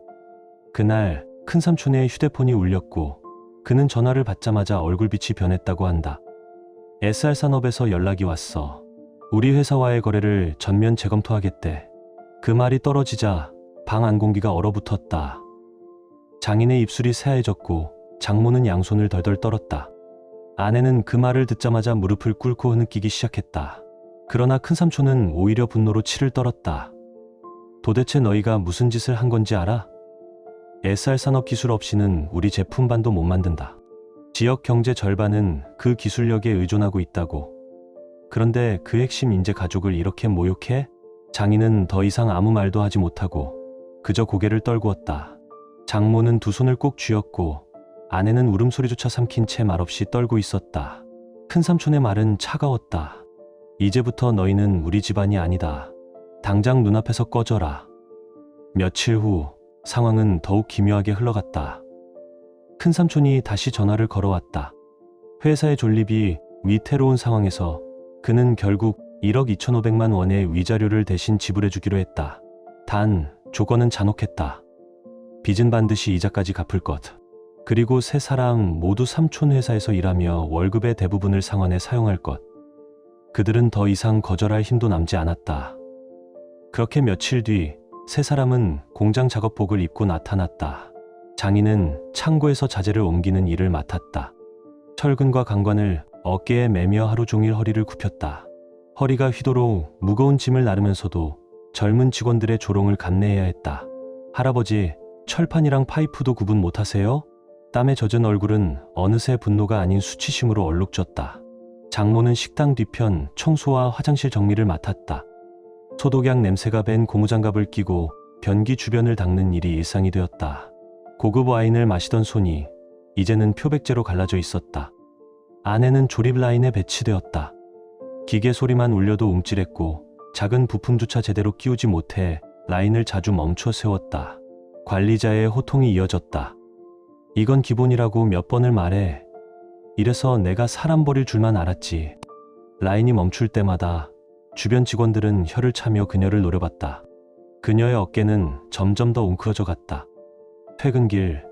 그날 큰삼촌의 휴대폰이 울렸고 그는 전화를 받자마자 얼굴빛이 변했다고 한다. SR산업에서 연락이 왔어. 우리 회사와의 거래를 전면 재검토하겠대. 그 말이 떨어지자 방 안 공기가 얼어붙었다. 장인의 입술이 새하얘졌고 장모는 양손을 덜덜 떨었다. 아내는 그 말을 듣자마자 무릎을 꿇고 흐느끼기 시작했다. 그러나 큰삼촌은 오히려 분노로 치를 떨었다. 도대체 너희가 무슨 짓을 한 건지 알아? SR산업 기술 없이는 우리 제품반도 못 만든다. 지역 경제 절반은 그 기술력에 의존하고 있다고. 그런데 그 핵심 인재 가족을 이렇게 모욕해? 장인은 더 이상 아무 말도 하지 못하고 그저 고개를 떨구었다. 장모는 두 손을 꼭 쥐었고 아내는 울음소리조차 삼킨 채 말없이 떨고 있었다. 큰삼촌의 말은 차가웠다. 이제부터 너희는 우리 집안이 아니다. 당장 눈앞에서 꺼져라. 며칠 후 상황은 더욱 기묘하게 흘러갔다. 큰삼촌이 다시 전화를 걸어왔다. 회사의 존립이 위태로운 상황에서 그는 결국 1억 2,500만 원의 위자료를 대신 지불해주기로 했다. 단 조건은 잔혹했다. 빚은 반드시 이자까지 갚을 것. 그리고 세 사람 모두 삼촌 회사에서 일하며 월급의 대부분을 상환해 사용할 것. 그들은 더 이상 거절할 힘도 남지 않았다. 그렇게 며칠 뒤 세 사람은 공장 작업복을 입고 나타났다. 장인은 창고에서 자재를 옮기는 일을 맡았다. 철근과 강관을 어깨에 매며 하루 종일 허리를 굽혔다. 허리가 휘도록 무거운 짐을 나르면서도 젊은 직원들의 조롱을 감내해야 했다. 할아버지, 철판이랑 파이프도 구분 못하세요? 땀에 젖은 얼굴은 어느새 분노가 아닌 수치심으로 얼룩졌다. 장모는 식당 뒤편 청소와 화장실 정리를 맡았다. 소독약 냄새가 밴 고무장갑을 끼고 변기 주변을 닦는 일이 일상이 되었다. 고급 와인을 마시던 손이 이제는 표백제로 갈라져 있었다. 아내는 조립 라인에 배치되었다. 기계 소리만 울려도 움찔했고 작은 부품조차 제대로 끼우지 못해 라인을 자주 멈춰 세웠다. 관리자의 호통이 이어졌다. 이건 기본이라고 몇 번을 말해. 이래서 내가 사람 버릴 줄만 알았지. 라인이 멈출 때마다 주변 직원들은 혀를 차며 그녀를 노려봤다. 그녀의 어깨는 점점 더 웅크러져 갔다. 퇴근길,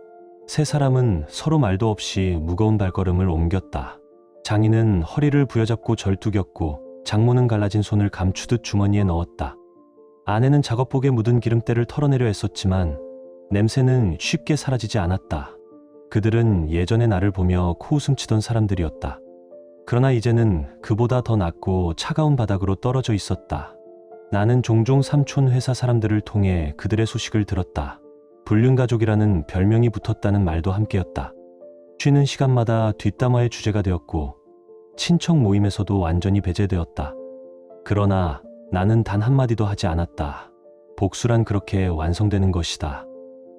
세 사람은 서로 말도 없이 무거운 발걸음을 옮겼다. 장인은 허리를 부여잡고 절뚝였고 장모는 갈라진 손을 감추듯 주머니에 넣었다. 아내는 작업복에 묻은 기름때를 털어내려 애썼지만 냄새는 쉽게 사라지지 않았다. 그들은 예전의 나를 보며 코웃음치던 사람들이었다. 그러나 이제는 그보다 더 낮고 차가운 바닥으로 떨어져 있었다. 나는 종종 삼촌 회사 사람들을 통해 그들의 소식을 들었다. 불륜가족이라는 별명이 붙었다는 말도 함께였다. 쉬는 시간마다 뒷담화의 주제가 되었고 친척 모임에서도 완전히 배제되었다. 그러나 나는 단 한마디도 하지 않았다. 복수란 그렇게 완성되는 것이다.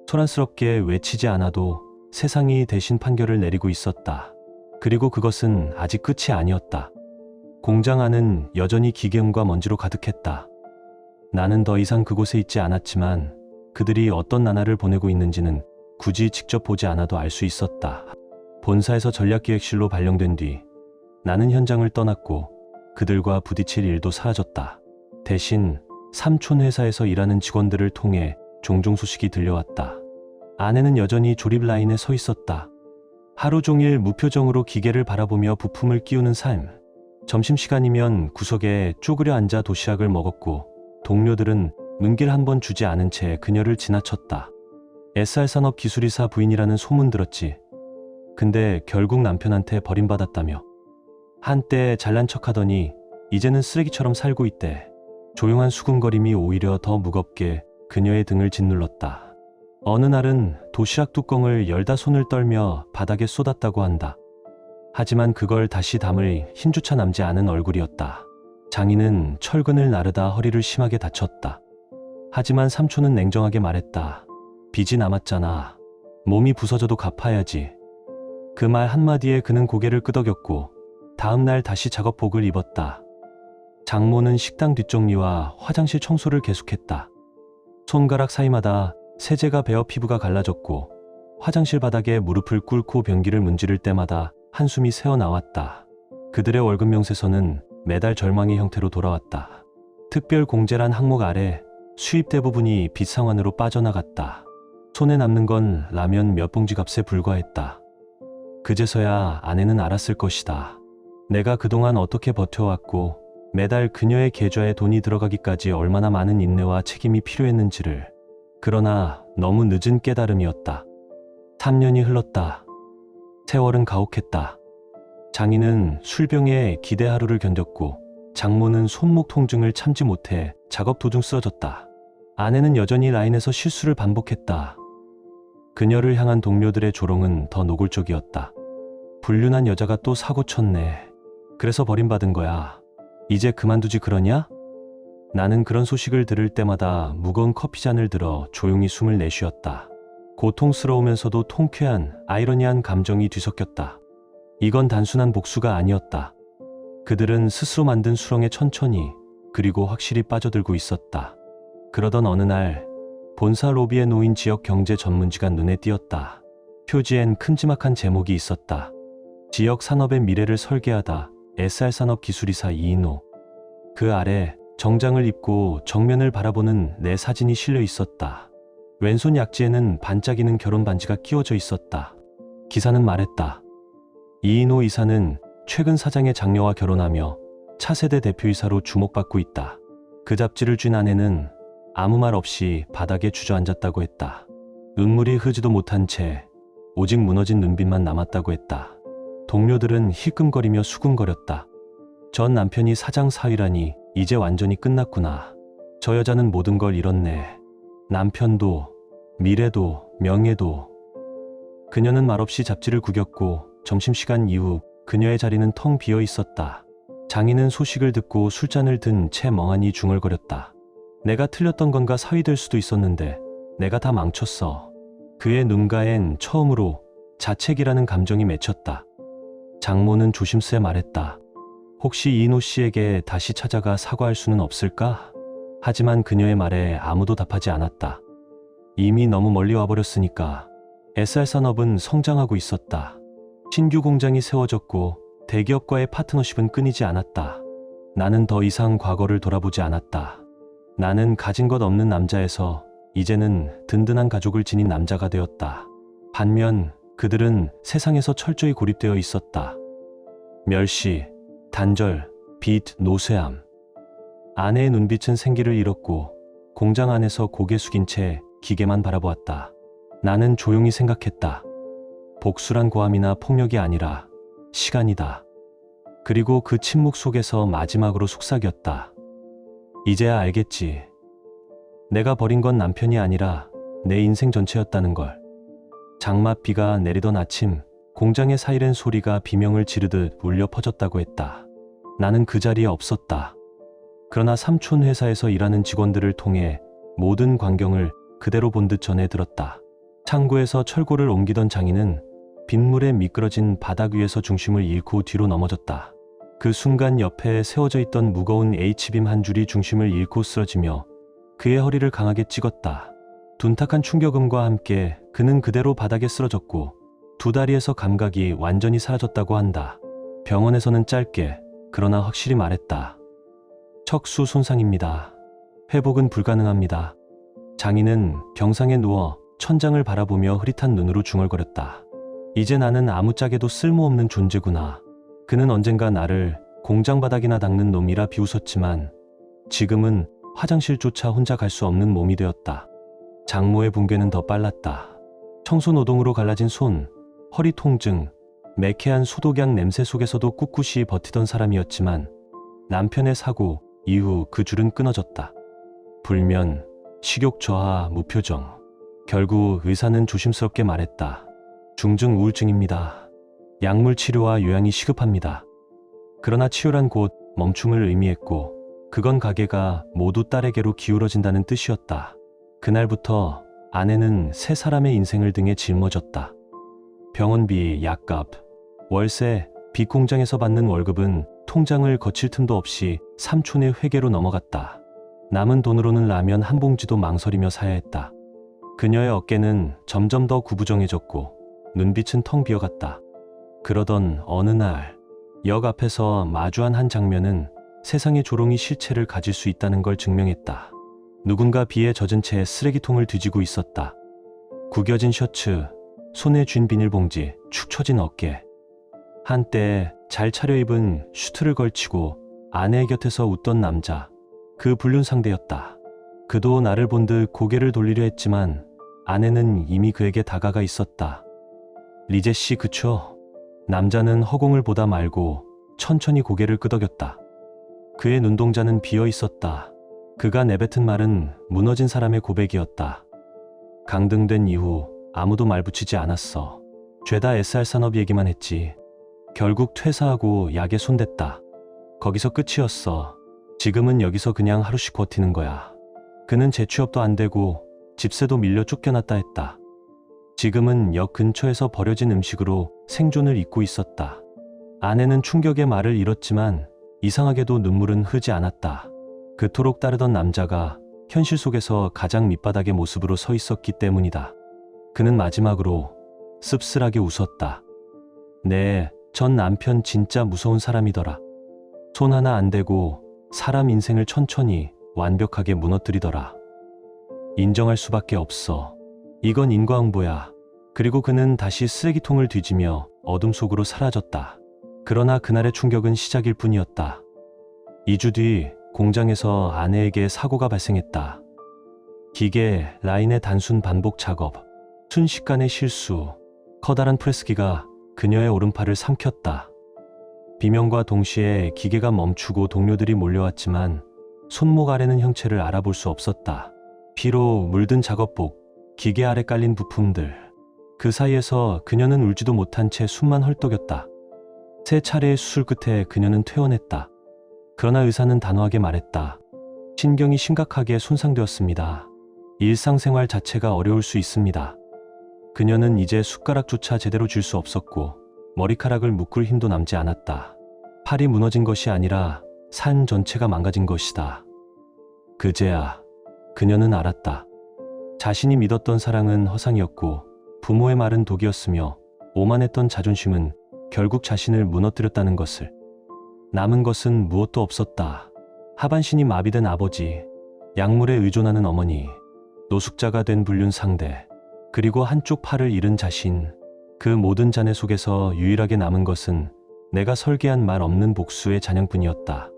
소란스럽게 외치지 않아도 세상이 대신 판결을 내리고 있었다. 그리고 그것은 아직 끝이 아니었다. 공장 안은 여전히 기계음과 먼지로 가득했다. 나는 더 이상 그곳에 있지 않았지만 그들이 어떤 나날을 보내고 있는지는 굳이 직접 보지 않아도 알 수 있었다. 본사에서 전략기획실로 발령된 뒤 나는 현장을 떠났고 그들과 부딪힐 일도 사라졌다. 대신 삼촌 회사에서 일하는 직원들을 통해 종종 소식이 들려왔다. 아내는 여전히 조립 라인에 서 있었다. 하루 종일 무표정으로 기계를 바라보며 부품을 끼우는 삶. 점심시간이면 구석에 쪼그려 앉아 도시락을 먹었고 동료들은 눈길 한 번 주지 않은 채 그녀를 지나쳤다. SR산업 기술이사 부인이라는 소문 들었지. 근데 결국 남편한테 버림받았다며. 한때 잘난 척하더니 이제는 쓰레기처럼 살고 있대. 조용한 수군거림이 오히려 더 무겁게 그녀의 등을 짓눌렀다. 어느 날은 도시락 뚜껑을 열다 손을 떨며 바닥에 쏟았다고 한다. 하지만 그걸 다시 담을 힘조차 남지 않은 얼굴이었다. 장인은 철근을 나르다 허리를 심하게 다쳤다. 하지만 삼촌은 냉정하게 말했다. 빚이 남았잖아. 몸이 부서져도 갚아야지. 그 말 한마디에 그는 고개를 끄덕였고 다음 날 다시 작업복을 입었다. 장모는 식당 뒷정리와 화장실 청소를 계속했다. 손가락 사이마다 세제가 배어 피부가 갈라졌고 화장실 바닥에 무릎을 꿇고 변기를 문지를 때마다 한숨이 새어나왔다. 그들의 월급 명세서는 매달 절망의 형태로 돌아왔다. 특별 공제란 항목 아래 수입 대부분이 빚 상환으로 빠져나갔다. 손에 남는 건 라면 몇 봉지 값에 불과했다. 그제서야 아내는 알았을 것이다. 내가 그동안 어떻게 버텨왔고 매달 그녀의 계좌에 돈이 들어가기까지 얼마나 많은 인내와 책임이 필요했는지를. 그러나 너무 늦은 깨달음이었다. 3년이 흘렀다. 세월은 가혹했다. 장인은 술병에 기대 하루를 견뎠고 장모는 손목 통증을 참지 못해 작업 도중 쓰러졌다. 아내는 여전히 라인에서 실수를 반복했다. 그녀를 향한 동료들의 조롱은 더 노골적이었다. 불륜한 여자가 또 사고 쳤네. 그래서 버림받은 거야. 이제 그만두지 그러냐? 나는 그런 소식을 들을 때마다 무거운 커피잔을 들어 조용히 숨을 내쉬었다. 고통스러우면서도 통쾌한 아이러니한 감정이 뒤섞였다. 이건 단순한 복수가 아니었다. 그들은 스스로 만든 수렁에 천천히 그리고 확실히 빠져들고 있었다. 그러던 어느 날 본사 로비에 놓인 지역 경제 전문지가 눈에 띄었다. 표지엔 큼지막한 제목이 있었다. 지역 산업의 미래를 설계하다 SR산업기술이사 이인호. 그 아래 정장을 입고 정면을 바라보는 내 사진이 실려 있었다. 왼손 약지에는 반짝이는 결혼 반지가 끼워져 있었다. 기사는 말했다. 이인호 이사는 최근 사장의 장녀와 결혼하며 차세대 대표이사로 주목받고 있다. 그 잡지를 쥔 아내는 아무 말 없이 바닥에 주저앉았다고 했다. 눈물이 흐지도 못한 채 오직 무너진 눈빛만 남았다고 했다. 동료들은 희끔거리며 수군거렸다. 전 남편이 사장 사위라니 이제 완전히 끝났구나. 저 여자는 모든 걸 잃었네. 남편도, 미래도, 명예도. 그녀는 말없이 잡지를 구겼고 점심시간 이후 그녀의 자리는 텅 비어 있었다. 장인은 소식을 듣고 술잔을 든 채 멍하니 중얼거렸다. 내가 틀렸던 건가 사위될 수도 있었는데 내가 다 망쳤어. 그의 눈가엔 처음으로 자책이라는 감정이 맺혔다. 장모는 조심스레 말했다. 혹시 이인호 씨에게 다시 찾아가 사과할 수는 없을까? 하지만 그녀의 말에 아무도 답하지 않았다. 이미 너무 멀리 와버렸으니까. SR산업은 성장하고 있었다. 신규 공장이 세워졌고 대기업과의 파트너십은 끊이지 않았다. 나는 더 이상 과거를 돌아보지 않았다. 나는 가진 것 없는 남자에서 이제는 든든한 가족을 지닌 남자가 되었다. 반면 그들은 세상에서 철저히 고립되어 있었다. 멸시, 단절, 빚, 노쇠함. 아내의 눈빛은 생기를 잃었고 공장 안에서 고개 숙인 채 기계만 바라보았다. 나는 조용히 생각했다. 복수란 고함이나 폭력이 아니라 시간이다. 그리고 그 침묵 속에서 마지막으로 속삭였다. 이제야 알겠지. 내가 버린 건 남편이 아니라 내 인생 전체였다는 걸. 장맛비가 내리던 아침 공장의 사이렌 소리가 비명을 지르듯 울려 퍼졌다고 했다. 나는 그 자리에 없었다. 그러나 삼촌 회사에서 일하는 직원들을 통해 모든 광경을 그대로 본 듯 전해 들었다. 창고에서 철골을 옮기던 장인은 빗물에 미끄러진 바닥 위에서 중심을 잃고 뒤로 넘어졌다. 그 순간 옆에 세워져 있던 무거운 H빔 한 줄이 중심을 잃고 쓰러지며 그의 허리를 강하게 찍었다. 둔탁한 충격음과 함께 그는 그대로 바닥에 쓰러졌고 두 다리에서 감각이 완전히 사라졌다고 한다. 병원에서는 짧게 그러나 확실히 말했다. 척수 손상입니다. 회복은 불가능합니다. 장인은 병상에 누워 천장을 바라보며 흐릿한 눈으로 중얼거렸다. 이제 나는 아무짝에도 쓸모없는 존재구나. 그는 언젠가 나를 공장 바닥이나 닦는 놈이라 비웃었지만 지금은 화장실조차 혼자 갈 수 없는 몸이 되었다. 장모의 붕괴는 더 빨랐다. 청소 노동으로 갈라진 손, 허리 통증, 매캐한 소독약 냄새 속에서도 꿋꿋이 버티던 사람이었지만 남편의 사고 이후 그 줄은 끊어졌다. 불면, 식욕 저하, 무표정. 결국 의사는 조심스럽게 말했다. 중증 우울증입니다. 약물 치료와 요양이 시급합니다. 그러나 치료란 곧 멈춤을 의미했고 그건 가게가 모두 딸에게로 기울어진다는 뜻이었다. 그날부터 아내는 세 사람의 인생을 등에 짊어졌다. 병원비, 약값, 월세, 빚공장에서 받는 월급은 통장을 거칠 틈도 없이 삼촌의 회계로 넘어갔다. 남은 돈으로는 라면 한 봉지도 망설이며 사야 했다. 그녀의 어깨는 점점 더 구부정해졌고 눈빛은 텅 비어갔다. 그러던 어느 날 역 앞에서 마주한 한 장면은 세상의 조롱이 실체를 가질 수 있다는 걸 증명했다. 누군가 비에 젖은 채 쓰레기통을 뒤지고 있었다. 구겨진 셔츠, 손에 쥔 비닐봉지, 축 처진 어깨. 한때 잘 차려입은 슈트를 걸치고 아내의 곁에서 웃던 남자, 그 불륜 상대였다. 그도 나를 본 듯 고개를 돌리려 했지만 아내는 이미 그에게 다가가 있었다. 리제 씨 그쵸? 남자는 허공을 보다 말고 천천히 고개를 끄덕였다. 그의 눈동자는 비어 있었다. 그가 내뱉은 말은 무너진 사람의 고백이었다. 강등된 이후 아무도 말 붙이지 않았어. 죄다 SR 산업 얘기만 했지. 결국 퇴사하고 약에 손댔다. 거기서 끝이었어. 지금은 여기서 그냥 하루씩 버티는 거야. 그는 재취업도 안 되고 집세도 밀려 쫓겨났다 했다. 지금은 역 근처에서 버려진 음식으로 생존을 잇고 있었다. 아내는 충격에 말을 잃었지만 이상하게도 눈물은 흐지 않았다. 그토록 따르던 남자가 현실 속에서 가장 밑바닥의 모습으로 서 있었기 때문이다. 그는 마지막으로 씁쓸하게 웃었다. 네, 전 남편 진짜 무서운 사람이더라. 손 하나 안 대고 사람 인생을 천천히 완벽하게 무너뜨리더라. 인정할 수밖에 없어. 이건 인과응보야. 그리고 그는 다시 쓰레기통을 뒤지며 어둠 속으로 사라졌다. 그러나 그날의 충격은 시작일 뿐이었다. 2주 뒤 공장에서 아내에게 사고가 발생했다. 기계 라인의 단순 반복 작업, 순식간의 실수, 커다란 프레스기가 그녀의 오른팔을 삼켰다. 비명과 동시에 기계가 멈추고 동료들이 몰려왔지만 손목 아래는 형체를 알아볼 수 없었다. 피로 물든 작업복, 기계 아래 깔린 부품들. 그 사이에서 그녀는 울지도 못한 채 숨만 헐떡였다. 세 차례의 수술 끝에 그녀는 퇴원했다. 그러나 의사는 단호하게 말했다. 신경이 심각하게 손상되었습니다. 일상생활 자체가 어려울 수 있습니다. 그녀는 이제 숟가락조차 제대로 쥘 수 없었고 머리카락을 묶을 힘도 남지 않았다. 팔이 무너진 것이 아니라 산 전체가 망가진 것이다. 그제야 그녀는 알았다. 자신이 믿었던 사랑은 허상이었고 부모의 말은 독이었으며 오만했던 자존심은 결국 자신을 무너뜨렸다는 것을. 남은 것은 무엇도 없었다. 하반신이 마비된 아버지, 약물에 의존하는 어머니, 노숙자가 된 불륜 상대, 그리고 한쪽 팔을 잃은 자신. 그 모든 잔해 속에서 유일하게 남은 것은 내가 설계한 말 없는 복수의 잔향뿐이었다.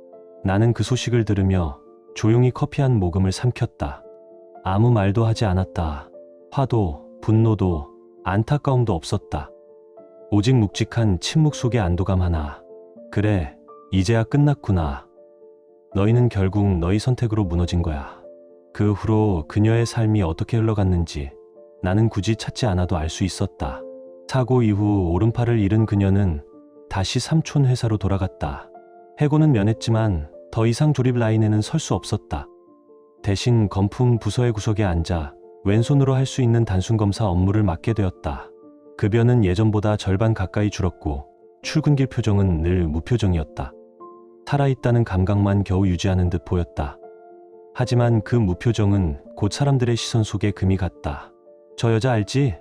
나는 그 소식을 들으며 조용히 커피 한 모금을 삼켰다. 아무 말도 하지 않았다. 화도, 분노도, 안타까움도 없었다. 오직 묵직한 침묵 속의 안도감 하나. 그래, 이제야 끝났구나. 너희는 결국 너희 선택으로 무너진 거야. 그 후로 그녀의 삶이 어떻게 흘러갔는지 나는 굳이 찾지 않아도 알 수 있었다. 사고 이후 오른팔을 잃은 그녀는 다시 삼촌 회사로 돌아갔다. 해고는 면했지만 더 이상 조립 라인에는 설 수 없었다. 대신 건품 부서의 구석에 앉아 왼손으로 할 수 있는 단순 검사 업무를 맡게 되었다. 급여는 예전보다 절반 가까이 줄었고 출근길 표정은 늘 무표정이었다. 살아있다는 감각만 겨우 유지하는 듯 보였다. 하지만 그 무표정은 곧 사람들의 시선 속에 금이 갔다. 저 여자 알지?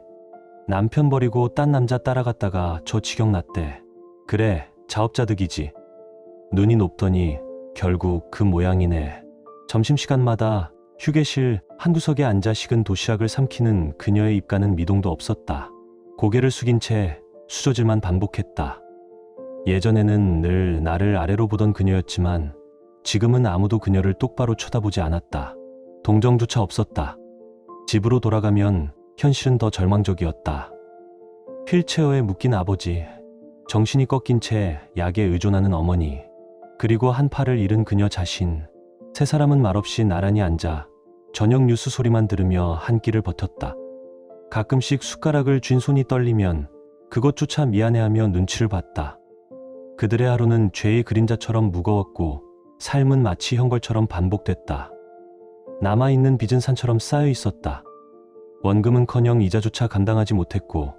남편 버리고 딴 남자 따라갔다가 저 지경 났대. 그래, 자업자득이지. 눈이 높더니 결국 그 모양이네. 점심시간마다 휴게실 한 구석에 앉아 식은 도시락을 삼키는 그녀의 입가는 미동도 없었다. 고개를 숙인 채 수저질만 반복했다. 예전에는 늘 나를 아래로 보던 그녀였지만 지금은 아무도 그녀를 똑바로 쳐다보지 않았다. 동정조차 없었다. 집으로 돌아가면 현실은 더 절망적이었다. 휠체어에 묶인 아버지, 정신이 꺾인 채 약에 의존하는 어머니, 그리고 한 팔을 잃은 그녀 자신. 세 사람은 말없이 나란히 앉아 저녁 뉴스 소리만 들으며 한 끼를 버텼다. 가끔씩 숟가락을 쥔 손이 떨리면 그것조차 미안해하며 눈치를 봤다. 그들의 하루는 죄의 그림자처럼 무거웠고 삶은 마치 형벌처럼 반복됐다. 남아있는 빚은 산처럼 쌓여 있었다. 원금은커녕 이자조차 감당하지 못했고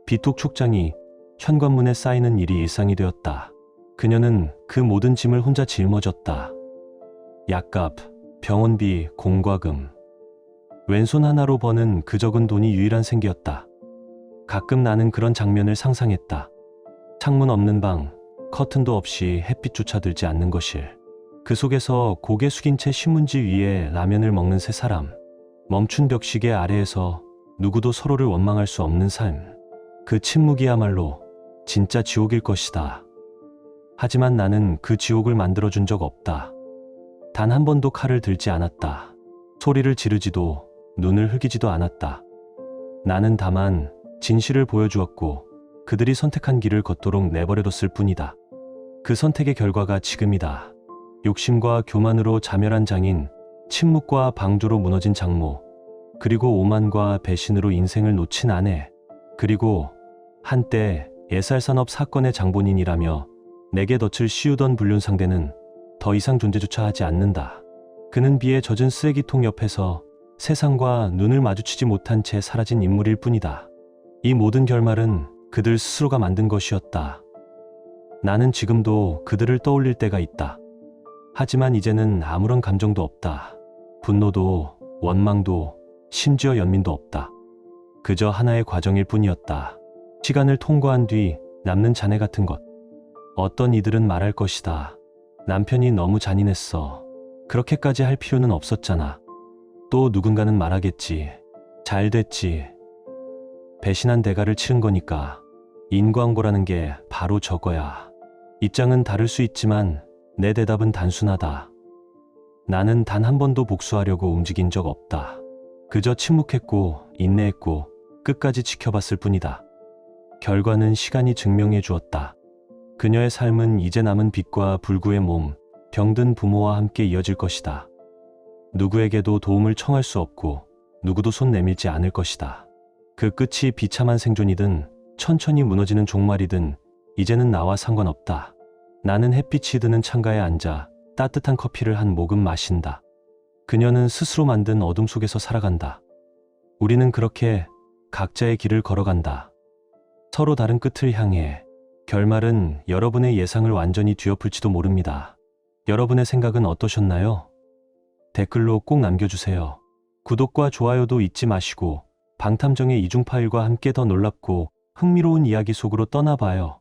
비톡촉장이 현관문에 쌓이는 일이 일상이 되었다. 그녀는 그 모든 짐을 혼자 짊어졌다. 약값, 병원비, 공과금. 왼손 하나로 버는 그 적은 돈이 유일한 생계였다. 가끔 나는 그런 장면을 상상했다. 창문 없는 방, 커튼도 없이 햇빛조차 들지 않는 거실. 그 속에서 고개 숙인 채 신문지 위에 라면을 먹는 세 사람. 멈춘 벽시계 아래에서 누구도 서로를 원망할 수 없는 삶. 그 침묵이야말로 진짜 지옥일 것이다. 하지만 나는 그 지옥을 만들어준 적 없다. 단 한 번도 칼을 들지 않았다. 소리를 지르지도 눈을 흘기지도 않았다. 나는 다만 진실을 보여주었고 그들이 선택한 길을 걷도록 내버려뒀을 뿐이다. 그 선택의 결과가 지금이다. 욕심과 교만으로 자멸한 장인, 침묵과 방조로 무너진 장모, 그리고 오만과 배신으로 인생을 놓친 아내, 그리고 한때 예살산업 사건의 장본인이라며 내게 덫을 씌우던 불륜 상대는 더 이상 존재조차 하지 않는다. 그는 비에 젖은 쓰레기통 옆에서 세상과 눈을 마주치지 못한 채 사라진 인물일 뿐이다. 이 모든 결말은 그들 스스로가 만든 것이었다. 나는 지금도 그들을 떠올릴 때가 있다. 하지만 이제는 아무런 감정도 없다. 분노도, 원망도, 심지어 연민도 없다. 그저 하나의 과정일 뿐이었다. 시간을 통과한 뒤 남는 잔해 같은 것. 어떤 이들은 말할 것이다. 남편이 너무 잔인했어. 그렇게까지 할 필요는 없었잖아. 또 누군가는 말하겠지. 잘 됐지. 배신한 대가를 치른 거니까. 인과응보라는 게 바로 저거야. 입장은 다를 수 있지만 내 대답은 단순하다. 나는 단 한 번도 복수하려고 움직인 적 없다. 그저 침묵했고 인내했고 끝까지 지켜봤을 뿐이다. 결과는 시간이 증명해 주었다. 그녀의 삶은 이제 남은 빚과 불구의 몸, 병든 부모와 함께 이어질 것이다. 누구에게도 도움을 청할 수 없고 누구도 손 내밀지 않을 것이다. 그 끝이 비참한 생존이든 천천히 무너지는 종말이든 이제는 나와 상관없다. 나는 햇빛이 드는 창가에 앉아 따뜻한 커피를 한 모금 마신다. 그녀는 스스로 만든 어둠 속에서 살아간다. 우리는 그렇게 각자의 길을 걸어간다. 서로 다른 끝을 향해. 결말은 여러분의 예상을 완전히 뒤엎을지도 모릅니다. 여러분의 생각은 어떠셨나요? 댓글로 꼭 남겨주세요. 구독과 좋아요도 잊지 마시고 방탐정의 이중파일과 함께 더 놀랍고 흥미로운 이야기 속으로 떠나봐요.